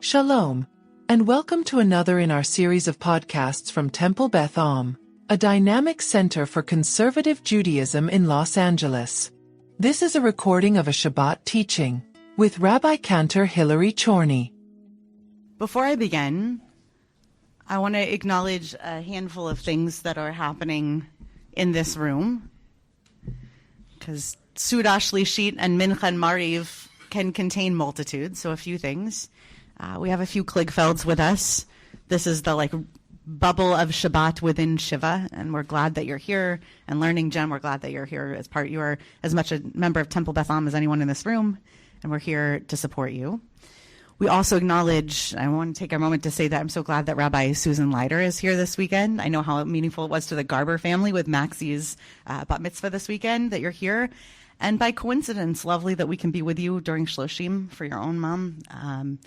Shalom, and welcome to another in our series of podcasts from Temple Beth, a dynamic center for conservative Judaism in Los Angeles. This is a recording of a Shabbat teaching with Rabbi-Cantor Chorny. Before I begin, I want to acknowledge a handful of things that are happening in this room, because Suda Shlishit and Mincha and Mariv can contain multitudes, so a few things. We have a few Kligfelds with us. This is the bubble of Shabbat within Shiva, and we're glad that you're here. And Learning Jen, we're glad that you're here as part. You are as much a member of Temple Beth as anyone in this room, and we're here to support you. We also acknowledge, I want to take a moment to say that I'm so glad that Rabbi Susan Leiter is here this weekend. I know how meaningful it was to the Garber family with Maxie's bat mitzvah this weekend that you're here. And by coincidence, lovely that we can be with you during Shloshim for your own mom.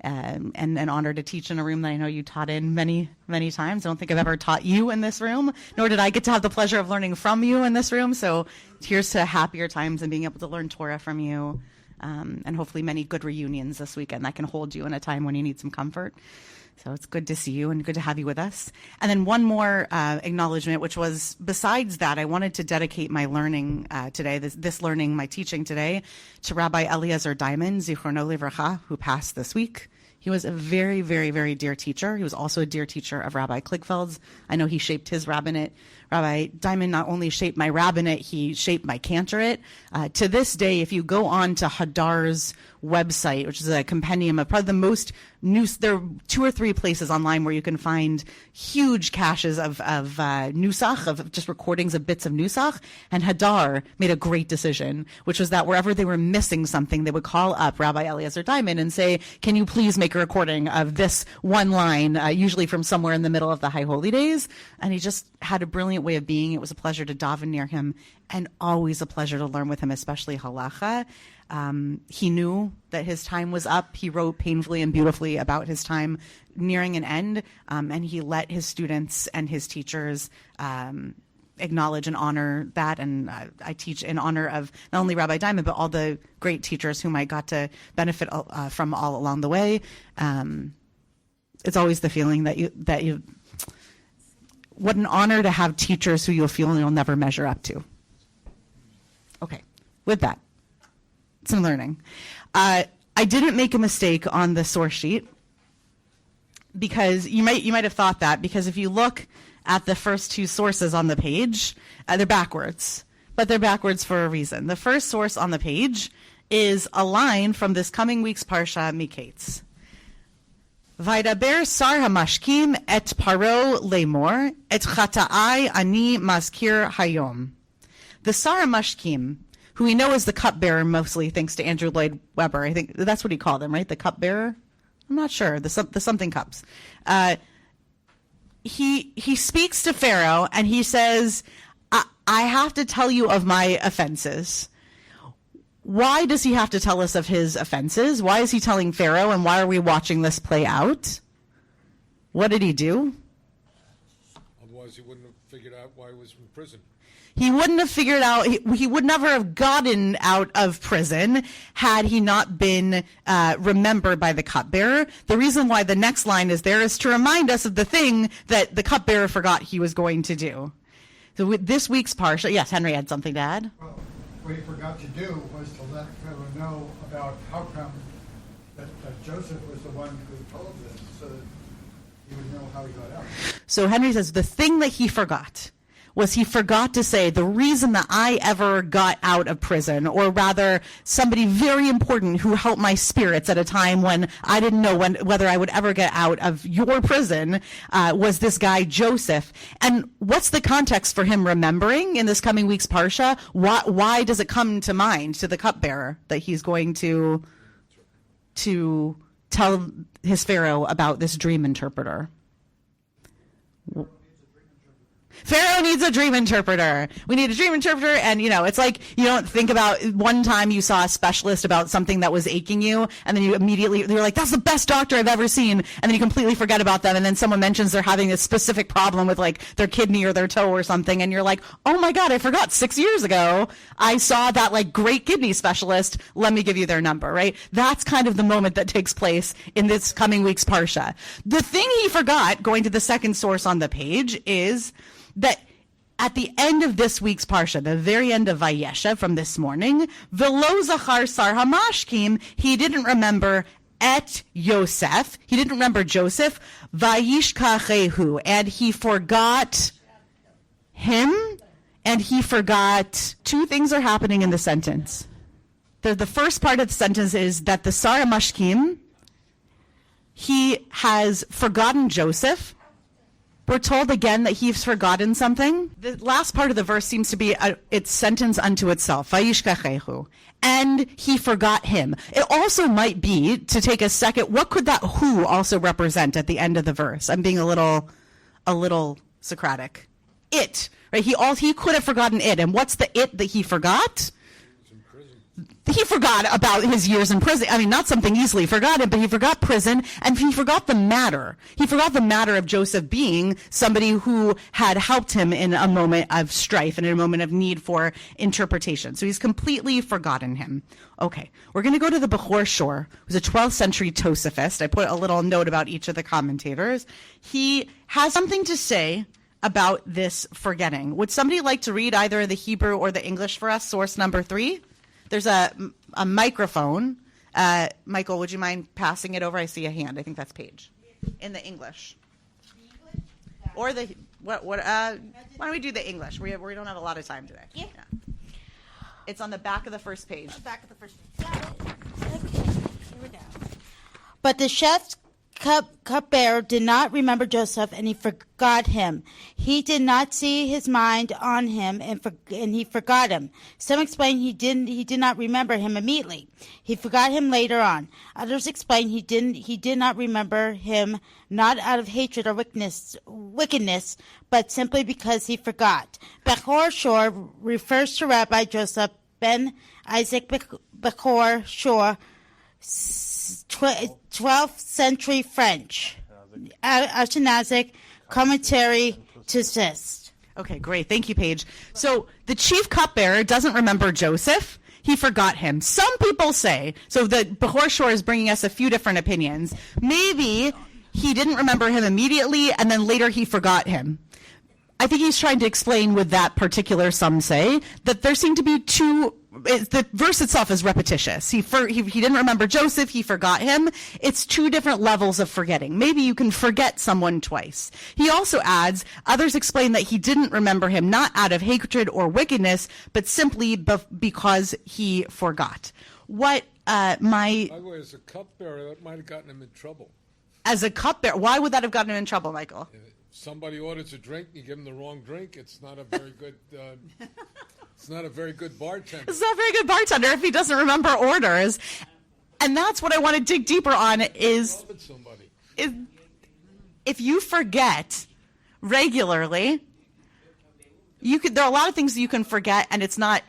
And an honor to teach in a room that I know you taught in many, many times. I don't think I've ever taught you in this room, nor did I get to have the pleasure of learning from you in this room. So here's to happier times and being able to learn Torah from you, and hopefully many good reunions this weekend that can hold you in a time when you need some comfort. So it's good to see you and good to have you with us. And then one more acknowledgement, which was, besides that, I wanted to dedicate my learning today, this learning, my teaching today, to Rabbi Eliezer Diamond, Zichrono Livracha, who passed this week. He was a very, very, very dear teacher. He was also a dear teacher of Rabbi Kligfeld's. I know he shaped his rabbinate. Rabbi Diamond not only shaped my rabbinate, he shaped my cantorate. To this day, if you go on to Hadar's website, which is a compendium of probably the most news, there are 2 or 3 places online where you can find huge caches of nusach, of just recordings of bits of nusach. And Hadar made a great decision, which was that wherever they were missing something, they would call up Rabbi Eliezer Diamond and say, can you please make a recording of this one line, usually from somewhere in the middle of the High Holy Days. And he just had a brilliant way of being. It was a pleasure to daven near him, and always a pleasure to learn with him, especially halacha. He knew that his time was up. He wrote painfully and beautifully about his time nearing an end, and he let his students and his teachers acknowledge and honor that. And I teach in honor of not only Rabbi Diamond, but all the great teachers whom I got to benefit from all along the way. It's always the feeling that you what an honor to have teachers who you'll feel you'll never measure up to. Okay, with that, some learning. I didn't make a mistake on the source sheet, because you might have thought that, because if you look at the first 2 sources on the page, they're backwards, but they're backwards for a reason. The first source on the page is a line from this coming week's parsha, Mikketz. Vaidaber sar hamashkim et paro lemor et chata'ai ani maskir hayom. The sar hamashkim, who we know as the cupbearer, mostly thanks to Andrew Lloyd Webber. I think that's what he called him, right? The cupbearer? I'm not sure. The something cups. He speaks to Pharaoh and he says, I have to tell you of my offenses. Why does he have to tell us of his offenses? Why is he telling Pharaoh, and why are we watching this play out? What did he do? Otherwise, he wouldn't have figured out why he was in prison. He wouldn't have figured out, he would never have gotten out of prison had he not been remembered by the cupbearer. The reason why the next line is there is to remind us of the thing that the cupbearer forgot he was going to do. So with this week's parsha, yes, Henry had something to add. Well, what he forgot to do was to let Pharaoh know about how come that Joseph was the one who told this, so that he would know how he got out. So Henry says the thing that he forgot was he forgot to say the reason that I ever got out of prison, or rather somebody very important who helped my spirits at a time when I didn't know whether I would ever get out of your prison, was this guy Joseph. And what's the context for him remembering in this coming week's parsha? Why does it come to mind to the cupbearer that he's going to tell his Pharaoh about this dream interpreter? Pharaoh needs a dream interpreter. We need a dream interpreter. And, it's like you don't think about one time you saw a specialist about something that was aching you, and then you're like, that's the best doctor I've ever seen. And then you completely forget about them. And then someone mentions they're having a specific problem with like their kidney or their toe or something. And you're like, oh my God, I forgot 6 years ago I saw that like great kidney specialist. Let me give you their number, right? That's kind of the moment that takes place in this coming week's Parsha. The thing he forgot, going to the second source on the page, is that at the end of this week's Parsha, the very end of Vayesha from this morning, V'lo zachar sar hamashkim, he didn't remember et Yosef, he didn't remember Joseph, Vayishkachehu, and he forgot him, and he forgot. Two things are happening in the sentence. The first part of the sentence is that the sar hamashkim, he has forgotten Joseph. We're told again that he's forgotten something. The last part of the verse seems to be its sentence unto itself. Vayishkachehu. And he forgot him. It also might be, to take a second, what could that who also represent at the end of the verse? I'm being a little Socratic. It, right? He could have forgotten it. And what's the it that he forgot? He forgot about his years in prison. I mean, not something easily forgotten, but he forgot prison, and he forgot the matter. He forgot the matter of Joseph being somebody who had helped him in a moment of strife and in a moment of need for interpretation. So he's completely forgotten him. Okay, we're going to go to the Bechor Shor, who's a 12th century Tosafist. I put a little note about each of the commentators. He has something to say about this forgetting. Would somebody like to read either the Hebrew or the English for us, source number 3? There's a microphone. Michael, would you mind passing it over? I see a hand. I think that's Paige. In the English. Or the what? Why don't we do the English? We don't have a lot of time today. Yeah. It's on the back of the first page. Back of the first page. Got it. Okay. Here we go. But the chef's cupbearer did not remember Joseph, and he forgot him. He did not see his mind on him, and he forgot him. Some explain he did not remember him immediately. He forgot him later on. Others explain he did not remember him, not out of hatred or wickedness, but simply because he forgot. Bechor Shor refers to Rabbi Joseph ben Isaac Bechor Shor, 12th century French, Ashkenazic commentary to Sist. Okay, great. Thank you, Paige. So the chief cupbearer doesn't remember Joseph. He forgot him. Some people say, so the Bechor Shor is bringing us a few different opinions. Maybe he didn't remember him immediately, and then later he forgot him. I think he's trying to explain with that particular, some say, that there seem to be the verse itself is repetitious. He didn't remember Joseph, he forgot him. It's two different levels of forgetting. Maybe you can forget someone twice. He also adds, others explain that he didn't remember him not out of hatred or wickedness, but simply because he forgot. By the way, as a cupbearer, that might have gotten him in trouble. As a cupbearer, why would that have gotten him in trouble, Michael? If somebody orders a drink, you give them the wrong drink. It's not a very good. It's not a very good bartender. It's not a very good bartender if he doesn't remember orders. And that's what I want to dig deeper on is if you forget regularly, there are a lot of things you can forget, and it's not.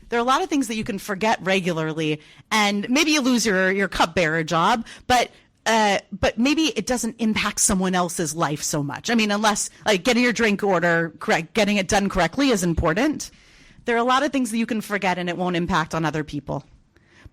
There are a lot of things that you can forget regularly, and maybe you lose your cupbearer job, but maybe it doesn't impact someone else's life so much. I mean, unless like getting your drink order correct, getting it done correctly is important. There are a lot of things that you can forget and it won't impact on other people.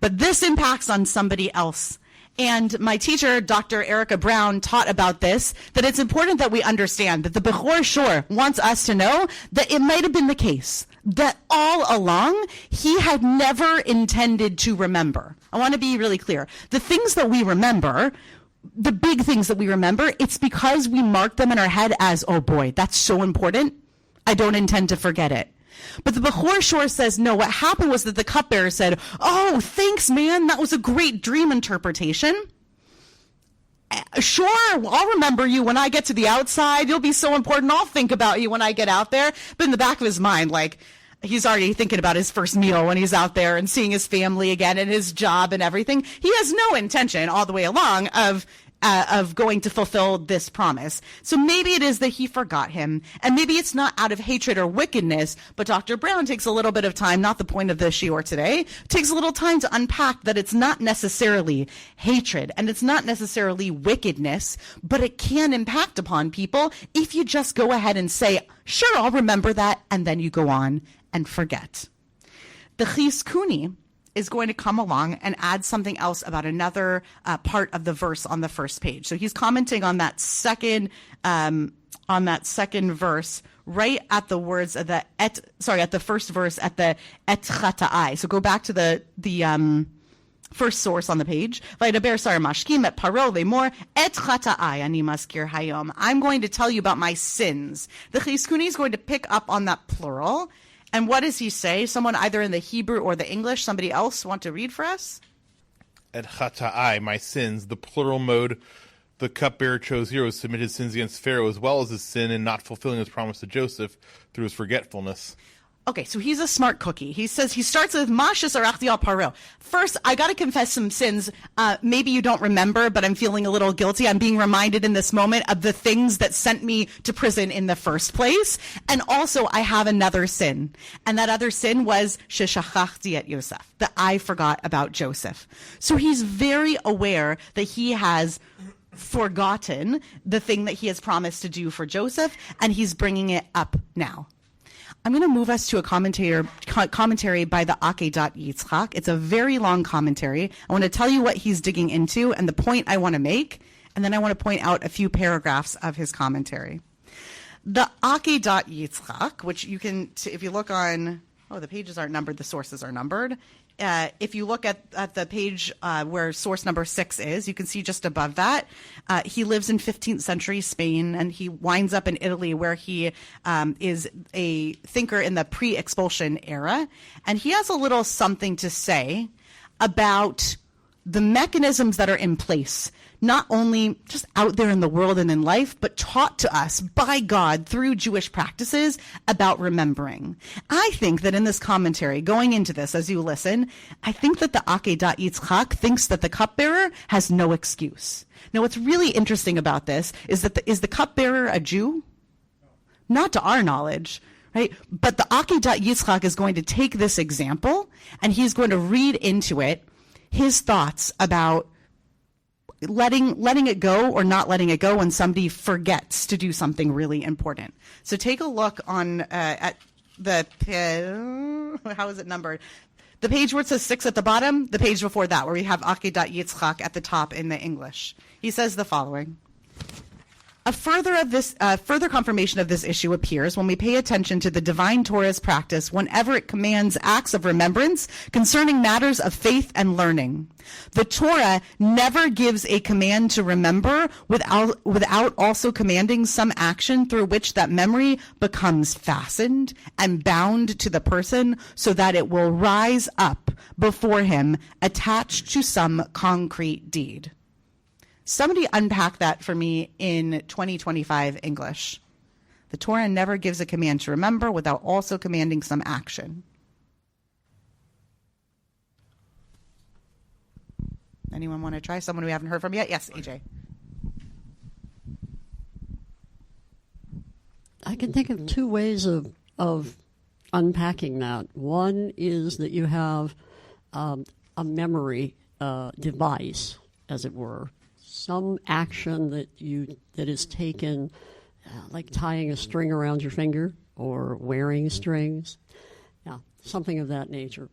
But this impacts on somebody else. And my teacher, Dr. Erica Brown, taught about this, that it's important that we understand that the Bechor Shor wants us to know that it might have been the case that all along he had never intended to remember. I want to be really clear. The things that we remember, the big things that we remember, it's because we mark them in our head as, oh boy, that's so important. I don't intend to forget it. But the Bechor Shor says, no, what happened was that the cupbearer said, oh, thanks, man. That was a great dream interpretation. Sure, I'll remember you when I get to the outside. You'll be so important. I'll think about you when I get out there. But in the back of his mind, like, he's already thinking about his first meal when he's out there and seeing his family again and his job and everything. He has no intention all the way along of of going to fulfill this promise. So maybe it is that he forgot him, and maybe it's not out of hatred or wickedness, but Dr. Brown takes a little bit of time, not the point of the shiur today, takes a little time to unpack that it's not necessarily hatred, and it's not necessarily wickedness, but it can impact upon people if you just go ahead and say, sure, I'll remember that, and then you go on and forget. The Chorny is going to come along and add something else about another part of the verse on the first page. So he's commenting on that second verse, right at the words of the at the first verse at the et chata'ai. So go back to the first source on the page. Vaydaber sar mashkim et paro lemor et chata'ai ani maskir hayom. I'm going to tell you about my sins. The Chorny is going to pick up on that plural. And what does he say? Someone either in the Hebrew or the English, somebody else want to read for us? Et chata'ai, my sins, the plural mode, the cupbearer chose here was submit his sins against Pharaoh as well as his sin in not fulfilling his promise to Joseph through his forgetfulness. Okay, so he's a smart cookie. He says, he starts with Mashas arachti al paro. First, I got to confess some sins. Maybe you don't remember, but I'm feeling a little guilty. I'm being reminded in this moment of the things that sent me to prison in the first place. And also, I have another sin. And that other sin was sheshachachti et Yosef, that I forgot about Joseph. So he's very aware that he has forgotten the thing that he has promised to do for Joseph, and he's bringing it up now. I'm going to move us to a commentary by the Akedat Yitzchak. It's a very long commentary. I want to tell you what he's digging into and the point I want to make, and then I want to point out a few paragraphs of his commentary. The Akedat Yitzchak, which you can, if you look on, the pages aren't numbered, the sources are numbered. If you look at the page where source number 6 is, you can see just above that, he lives in 15th century Spain, and he winds up in Italy where he is a thinker in the pre-expulsion era. And he has a little something to say about the mechanisms that are in place, not only just out there in the world and in life, but taught to us by God through Jewish practices about remembering. I think that in this commentary, going into this as you listen, I think that the Akedat Yitzchak thinks that the cupbearer has no excuse. Now, what's really interesting about this is that is the cupbearer a Jew? Not to our knowledge. Right? But the Akedat Yitzchak is going to take this example, and he's going to read into it his thoughts about letting it go or not letting it go when somebody forgets to do something really important. So take a look on at the how is it numbered? The page where it says 6 at the bottom, the page before that, where we have Akedat Yitzchak at the top in the English. He says the following. A further confirmation of this issue appears when we pay attention to the divine Torah's practice whenever it commands acts of remembrance concerning matters of faith and learning. The Torah never gives a command to remember without also commanding some action through which that memory becomes fastened and bound to the person so that it will rise up before him attached to some concrete deed. Somebody unpack that for me in 2025 English. The Torah never gives a command to remember without also commanding some action. Anyone want to try? Someone we haven't heard from yet? Yes, AJ. I can think of two ways of unpacking that. One is that you have a memory device, as it were. Some action that is taken, like tying a string around your finger or wearing strings, something of that nature.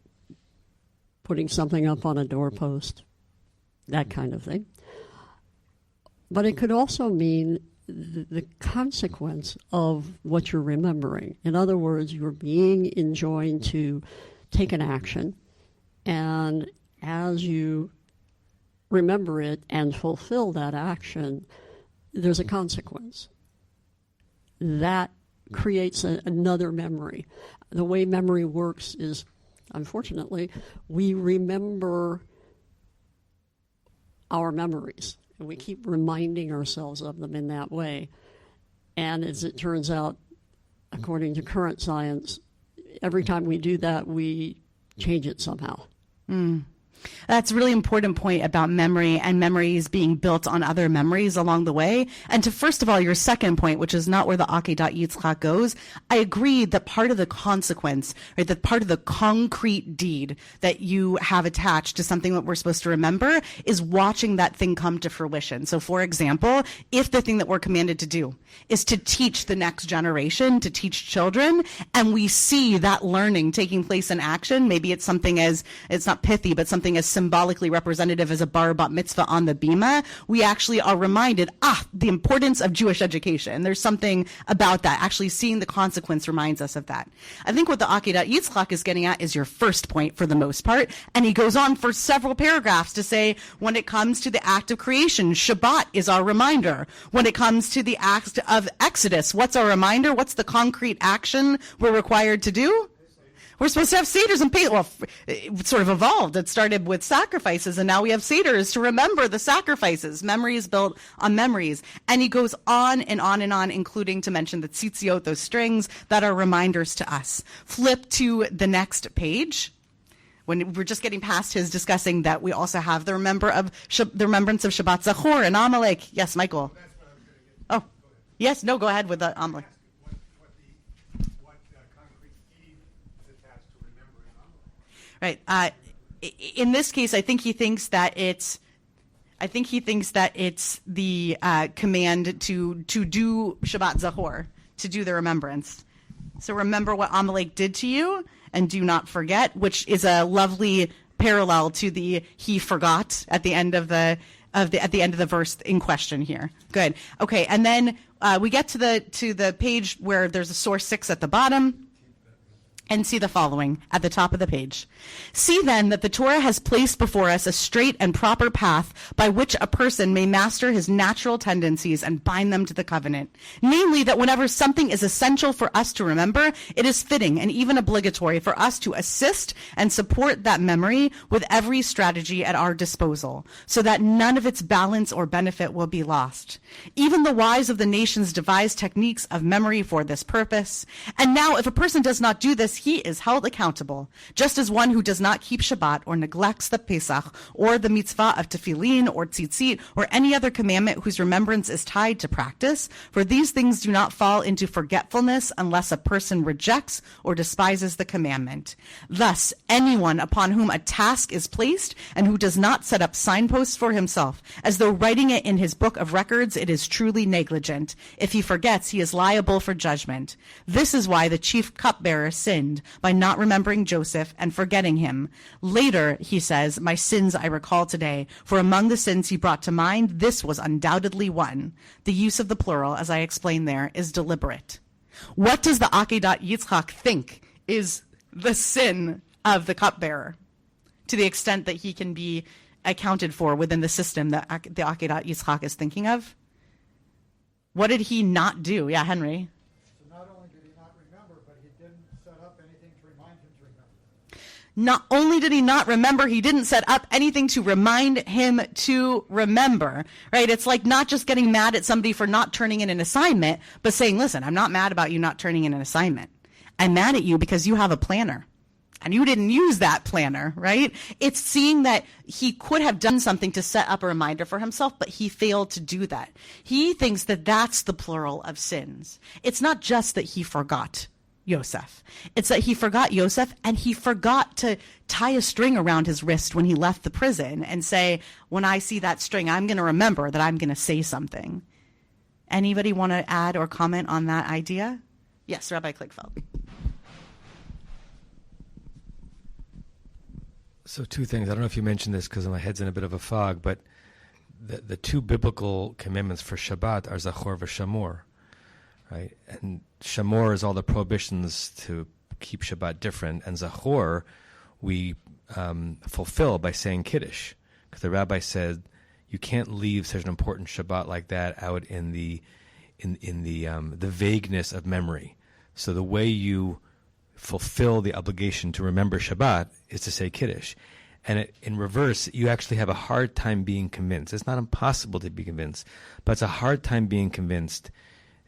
Putting something up on a doorpost, that kind of thing. But it could also mean the consequence of what you're remembering. In other words, you're being enjoined to take an action, and as you remember it and fulfill that action, there's a consequence. That creates another memory. The way memory works is, unfortunately, we remember our memories, and we keep reminding ourselves of them in that way. And as it turns out, according to current science, every time we do that, we change it somehow. That's a really important point about memory and memories being built on other memories along the way. And to, first of all, your second point, which is not where the Akedat Yitzchak goes, I agree that part of the consequence, right, that part of the concrete deed that you have attached to something that we're supposed to remember is watching that thing come to fruition. So, for example, if the thing that we're commanded to do is to teach the next generation, to teach children, and we see that learning taking place in action, maybe it's something as, it's not pithy, but something as symbolically representative as a bar bat mitzvah on the bima, we actually are reminded, the importance of Jewish education. There's something about that. Actually seeing the consequence reminds us of that. I think what the Akedat Yitzchak is getting at is your first point for the most part. And he goes on for several paragraphs to say, when it comes to the act of creation, Shabbat is our reminder. When it comes to the act of Exodus, what's our reminder? What's the concrete action we're required to do? We're supposed to have seders and pay. Well, it sort of evolved. It started with sacrifices, and now we have seders to remember the sacrifices. Memory is built on memories. And he goes on and on and on, including to mention the tzitziot, those strings that are reminders to us. Flip to the next page. When we're just getting past his discussing that we also have the remembrance of Shabbat Zachor and Amalek. Yes, Michael. Oh, yes. No, go ahead with the Amalek. Right. In this case, I think he thinks that it's the command to do Shabbat Zachor, to do the remembrance. So remember what Amalek did to you, and do not forget, which is a lovely parallel to the he forgot at the end of the verse in question here. Good. Okay, and then we get to the page where there's a source 6 at the bottom. And see the following at the top of the page. See then that the Torah has placed before us a straight and proper path by which a person may master his natural tendencies and bind them to the covenant. Namely, that whenever something is essential for us to remember, it is fitting and even obligatory for us to assist and support that memory with every strategy at our disposal, so that none of its balance or benefit will be lost. Even the wise of the nations devised techniques of memory for this purpose. And now, if a person does not do this, he is held accountable, just as one who does not keep Shabbat or neglects the Pesach or the mitzvah of tefillin or tzitzit or any other commandment whose remembrance is tied to practice, for these things do not fall into forgetfulness unless a person rejects or despises the commandment. Thus, anyone upon whom a task is placed and who does not set up signposts for himself, as though writing it in his book of records, it is truly negligent. If he forgets, he is liable for judgment. This is why the chief cupbearer sinned by not remembering Joseph and forgetting him. Later, he says, my sins I recall today, for among the sins he brought to mind, this was undoubtedly one. The use of the plural, as I explained there, is deliberate. What does the Akedat Yitzchak think is the sin of the cupbearer, to the extent that he can be accounted for within the system that the Akedat Yitzchak is thinking of? What did he not do? Yeah, Henry. Not only did he not remember, he didn't set up anything to remind him to remember, right? It's like not just getting mad at somebody for not turning in an assignment, but saying, listen, I'm not mad about you not turning in an assignment. I'm mad at you because you have a planner and you didn't use that planner, right? It's seeing that he could have done something to set up a reminder for himself, but he failed to do that. He thinks that that's the plural of sins. It's not just that he forgot Yosef. It's that he forgot Yosef and he forgot to tie a string around his wrist when he left the prison and say, when I see that string, I'm going to remember that I'm going to say something. Anybody want to add or comment on that idea? Yes, Rabbi Klickfeld. So 2 things. I don't know if you mentioned this because my head's in a bit of a fog, but the 2 biblical commandments for Shabbat are Zachor v'Shamor. Right? And Shamor is all the prohibitions to keep Shabbat different, and Zachor we fulfill by saying Kiddush, because the rabbi said you can't leave such an important Shabbat like that out in the vagueness of memory. So the way you fulfill the obligation to remember Shabbat is to say Kiddush. And in reverse, you actually have a hard time being convinced. It's not impossible to be convinced, but it's a hard time being convinced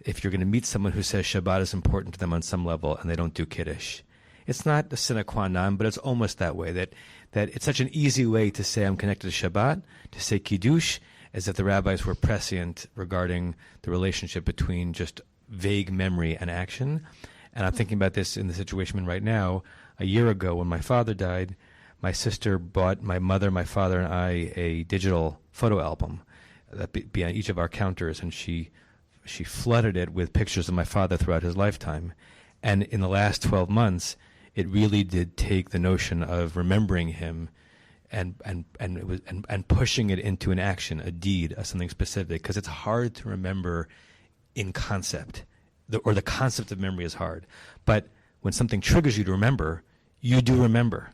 if you're going to meet someone who says Shabbat is important to them on some level and they don't do Kiddush. it's not a sine qua non, but it's almost that way, that it's such an easy way to say I'm connected to Shabbat, to say Kiddush, as if the rabbis were prescient regarding the relationship between just vague memory and action. And I'm thinking about this in the situation I'm in right now. A year ago, when my father died, my sister bought my mother, my father, and I a digital photo album that be on each of our counters, and she flooded it with pictures of my father throughout his lifetime. And in the last 12 months, it really did take the notion of remembering him and pushing it into an action, a deed, something specific, because it's hard to remember in concept, or the concept of memory is hard. But when something triggers you to remember, you do remember.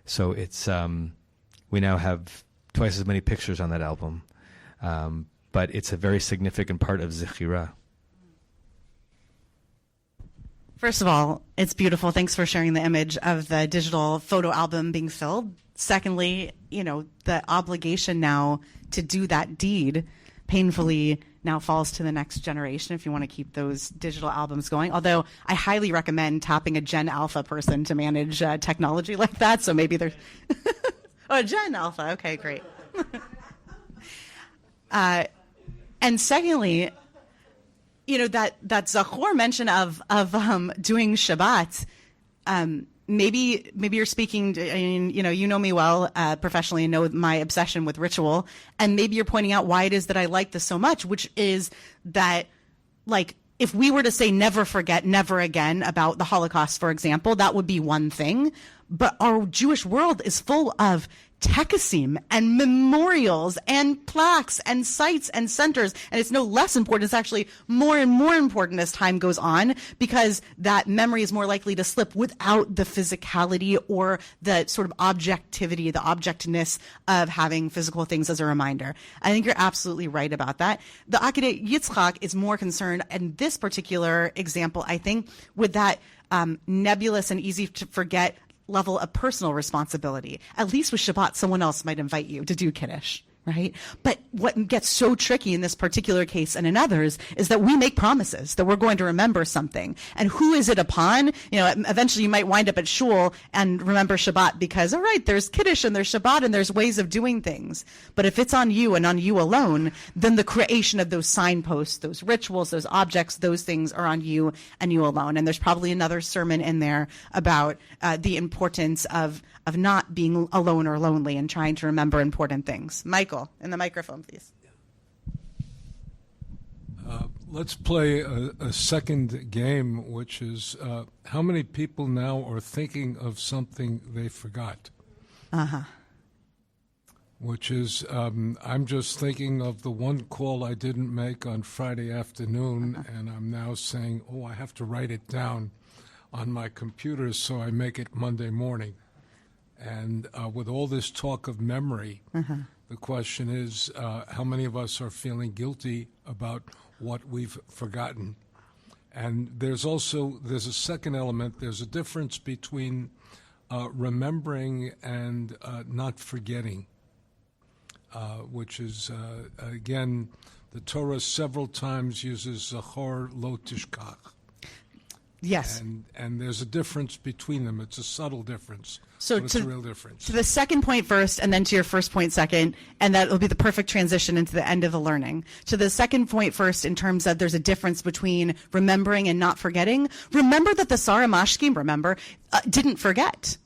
So it's we now have twice as many pictures on that album, but it's a very significant part of Zechira. First of all, it's beautiful. Thanks for sharing the image of the digital photo album being filled. Secondly, the obligation now to do that deed painfully now falls to the next generation if you want to keep those digital albums going. Although I highly recommend tapping a Gen Alpha person to manage technology like that. So maybe there's oh, Gen Alpha. Okay, great. And secondly, that Zachor mention of doing Shabbat. Maybe you're speaking. You know me well professionally and know my obsession with ritual, and maybe you're pointing out why it is that I like this so much, which is that, like, if we were to say never forget, never again about the Holocaust, for example, that would be one thing. But our Jewish world is full of tekesim and memorials and plaques and sites and centers. And it's no less important. It's actually more and more important as time goes on, because that memory is more likely to slip without the physicality or the sort of objectivity, the objectness of having physical things as a reminder. I think you're absolutely right about that. The Akedah Yitzchak is more concerned in this particular example, I think, with that nebulous and easy to forget level of personal responsibility. At least with Shabbat, someone else might invite you to do Kiddush, right? But what gets so tricky in this particular case and in others is that we make promises that we're going to remember something. And who is it upon? Eventually you might wind up at shul and remember Shabbat because, all right, there's Kiddush and there's Shabbat and there's ways of doing things. But if it's on you and on you alone, then the creation of those signposts, those rituals, those objects, those things are on you and you alone. And there's probably another sermon in there about the importance of not being alone or lonely and trying to remember important things. Michael, in the microphone, please. Let's play a second game, which is how many people now are thinking of something they forgot? Uh-huh. Which is, I'm just thinking of the one call I didn't make on Friday afternoon, and I'm now saying, I have to write it down on my computer so I make it Monday morning. And with all this talk of memory, the question is, how many of us are feeling guilty about what we've forgotten? And there's a second element. There's a difference between remembering and not forgetting, which is, again, the Torah several times uses Zachor lo tishkach. Yes. And there's a difference between them. It's a subtle difference. But it's a real difference. To the second point first, and then to your first point second, and that will be the perfect transition into the end of the learning. To the second point first, in terms of there's a difference between remembering and not forgetting. Remember that the Sarah Mashkim, didn't forget.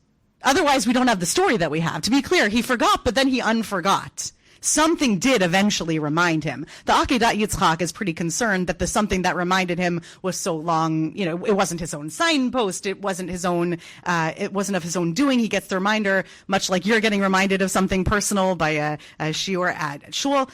Otherwise, we don't have the story that we have. To be clear, he forgot, but then he unforgot. Something did eventually remind him. The Akedah Yitzchak is pretty concerned that the something that reminded him was so long, it wasn't his own signpost, it wasn't his own, it wasn't of his own doing. He gets the reminder, much like you're getting reminded of something personal by a shiur at shul.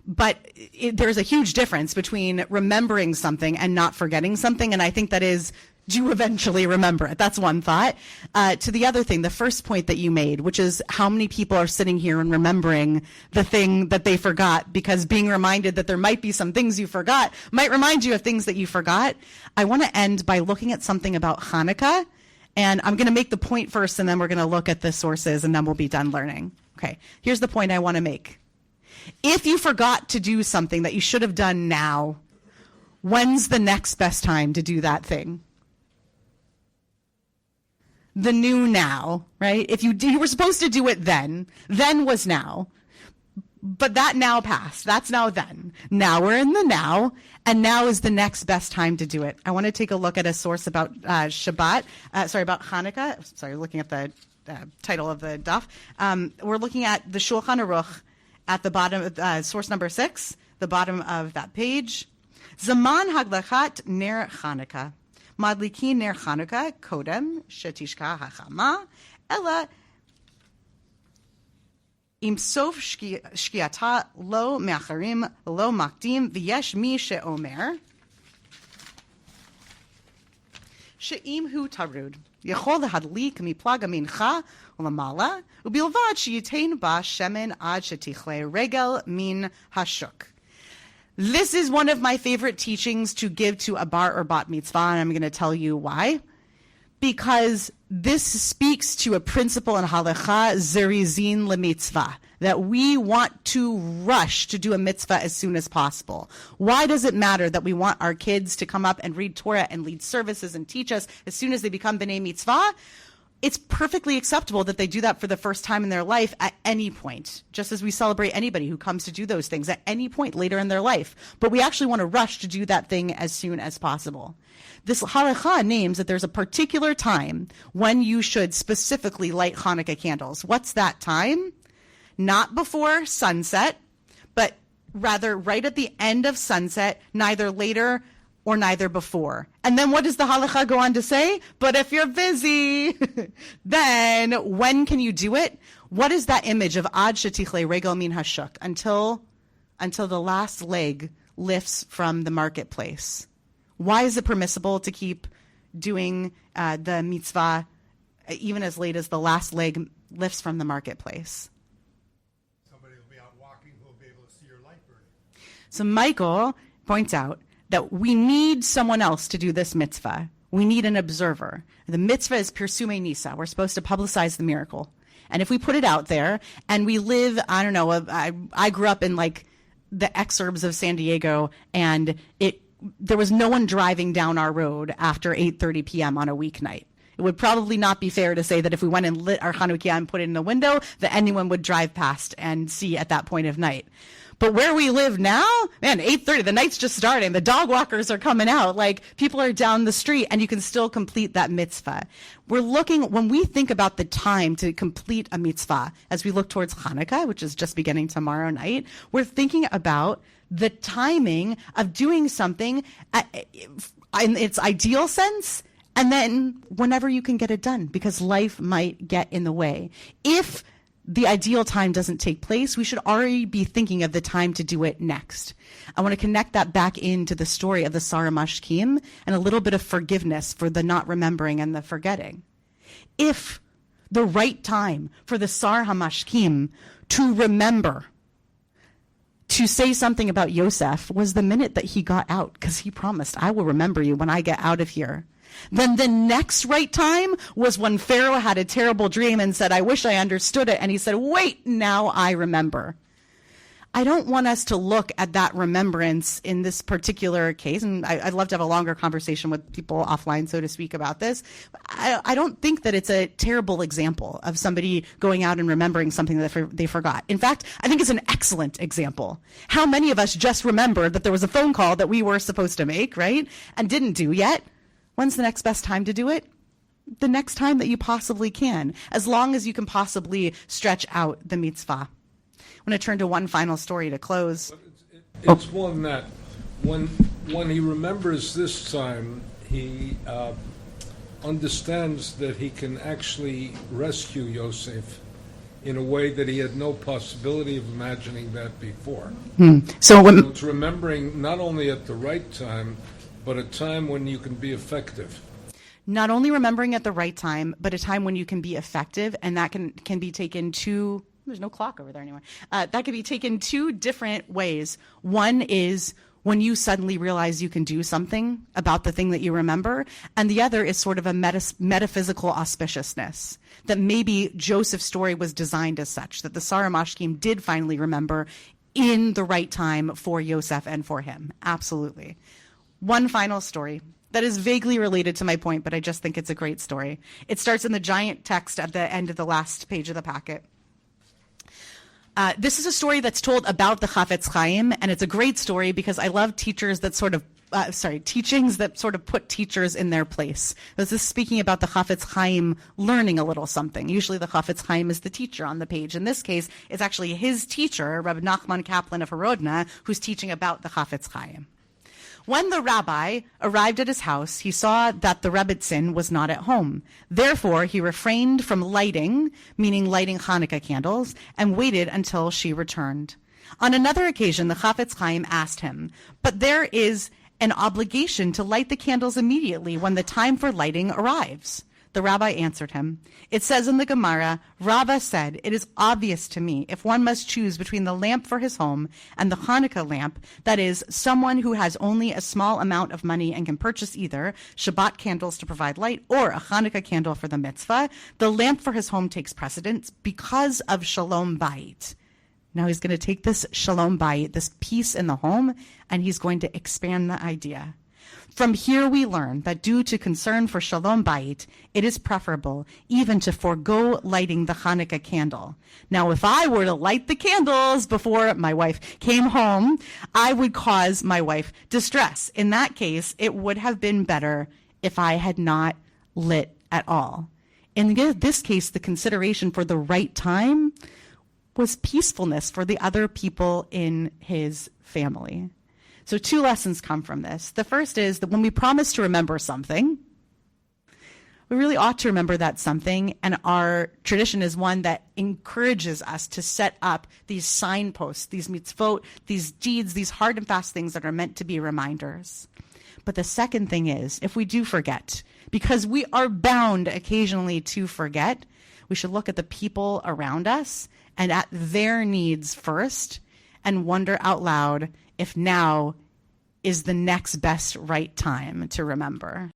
But there's a huge difference between remembering something and not forgetting something, and I think that is, do you eventually remember it? That's one thought. To the other thing, the first point that you made, which is how many people are sitting here and remembering the thing that they forgot, because being reminded that there might be some things you forgot might remind you of things that you forgot. I want to end by looking at something about Hanukkah, and I'm going to make the point first, and then we're going to look at the sources, and then we'll be done learning. Okay, here's the point I want to make. If you forgot to do something that you should have done now, when's the next best time to do that thing? the new now, right? If you were supposed to do it then was now. But that now passed. That's now then. Now we're in the now, and now is the next best time to do it. I want to take a look at a source about about Hanukkah. Sorry, looking at the title of the daf. We're looking at the Shulchan Aruch at the bottom, source number 6, the bottom of that page. Zaman haglachat ner Hanukkah. Madlikin ner Hanukkah kodem shetishka hachama ela Im sof shkiata lo me'acharim lo makdim v'yesh mi she'omer she'im hu tarud yachol lahadlik miplaga mincha u'lamala u'bilvad sheyitain ba shemen ad shetichle regel min hashuk. This is one of my favorite teachings to give to a bar or bat mitzvah, and I'm going to tell you why. Because this speaks to a principle in halacha, zerizin lemitzvah, that we want to rush to do a mitzvah as soon as possible. Why does it matter that we want our kids to come up and read Torah and lead services and teach us as soon as they become b'nei mitzvah? It's perfectly acceptable that they do that for the first time in their life at any point, just as we celebrate anybody who comes to do those things at any point later in their life. But we actually want to rush to do that thing as soon as possible. This halacha names that there's a particular time when you should specifically light Hanukkah candles. What's that time? Not before sunset, but rather right at the end of sunset, neither later or neither before. And then what does the halacha go on to say? But if you're busy, then when can you do it? What is that image of ad shetichle regel min hashuk, until the last leg lifts from the marketplace? Why is it permissible to keep doing the mitzvah even as late as the last leg lifts from the marketplace? Somebody will be out walking who will be able to see your light burning. So Michael points out that we need someone else to do this mitzvah. We need an observer. The mitzvah is Pirsume Nisa. We're supposed to publicize the miracle. And if we put it out there and we live, I don't know, I grew up in like the exurbs of San Diego, and there was no one driving down our road after 8:30 p.m. on a weeknight. It would probably not be fair to say that if we went and lit our Hanukkah and put it in the window, that anyone would drive past and see at that point of night. But where we live now, man, 8:30, the night's just starting. The dog walkers are coming out. Like, people are down the street, and you can still complete that mitzvah. When we think about the time to complete a mitzvah, as we look towards Hanukkah, which is just beginning tomorrow night, we're thinking about the timing of doing something in its ideal sense, and then whenever you can get it done, because life might get in the way. If the ideal time doesn't take place, we should already be thinking of the time to do it next. I want to connect that back into the story of the Sar Mashkim and a little bit of forgiveness for the not remembering and the forgetting. If the right time for the Sar HaMashkim to remember, to say something about Yosef, was the minute that he got out, because he promised, I will remember you when I get out of here. Then the next right time was when Pharaoh had a terrible dream and said, I wish I understood it. And he said, wait, now I remember. I don't want us to look at that remembrance in this particular case, and I'd love to have a longer conversation with people offline, so to speak, about this. I don't think that it's a terrible example of somebody going out and remembering something that they forgot. In fact, I think it's an excellent example. How many of us just remembered that there was a phone call that we were supposed to make, right, and didn't do yet? When's the next best time to do it? The next time that you possibly can, as long as you can possibly stretch out the mitzvah. I'm going to turn to one final story to close. It's one that when he remembers this time, he understands that he can actually rescue Yosef in a way that he had no possibility of imagining that before. So it's remembering not only at the right time, but a time when you can be effective. Not only remembering at the right time, but a time when you can be effective, and that can be taken two. There's no clock over there anymore. That can be taken two different ways. One is when you suddenly realize you can do something about the thing that you remember, and the other is sort of a metaphysical auspiciousness, that maybe Joseph's story was designed as such, that the Sar Mashkim did finally remember in the right time for Yosef and for him. Absolutely. One final story. that is vaguely related to my point, but I just think it's a great story. It starts in the giant text at the end of the last page of the packet. This is a story that's told about the Chafetz Chaim, and it's a great story because I love teachers that teachings that sort of put teachers in their place. This is speaking about the Chafetz Chaim learning a little something. Usually the Chafetz Chaim is the teacher on the page. In this case, it's actually his teacher, Rabbi Nachman Kaplan of Horodna, who's teaching about the Chafetz Chaim. When the rabbi arrived at his house, he saw that the Rebbitzin was not at home. Therefore, he refrained from lighting, meaning lighting Hanukkah candles, and waited until she returned. On another occasion, the Chafetz Chaim asked him, "But there is an obligation to light the candles immediately when the time for lighting arrives." The rabbi answered him, "It says in the Gemara, Rava said, it is obvious to me if one must choose between the lamp for his home and the Hanukkah lamp, that is, someone who has only a small amount of money and can purchase either Shabbat candles to provide light or a Hanukkah candle for the mitzvah, the lamp for his home takes precedence because of Shalom Bayit." Now he's going to take this Shalom Bayit, this peace in the home, and he's going to expand the idea. From here we learn that due to concern for Shalom Bayit, it is preferable even to forego lighting the Hanukkah candle. Now, if I were to light the candles before my wife came home, I would cause my wife distress. In that case, it would have been better if I had not lit at all. In this case, the consideration for the right time was peacefulness for the other people in his family. So 2 lessons come from this. The first is that when we promise to remember something, we really ought to remember that something, and our tradition is one that encourages us to set up these signposts, these mitzvot, these deeds, these hard and fast things that are meant to be reminders. But the second thing is, if we do forget, because we are bound occasionally to forget, we should look at the people around us and at their needs first and wonder out loud if now is the next best right time to remember.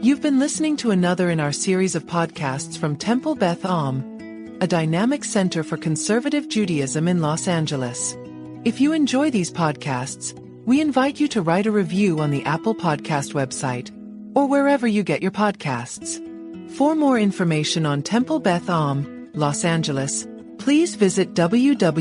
You've been listening to another in our series of podcasts from Temple Beth Am, a dynamic center for conservative Judaism in Los Angeles. If you enjoy these podcasts, we invite you to write a review on the Apple Podcast website or wherever you get your podcasts. For more information on Temple Beth Am, Los Angeles, please visit www.tbala.org.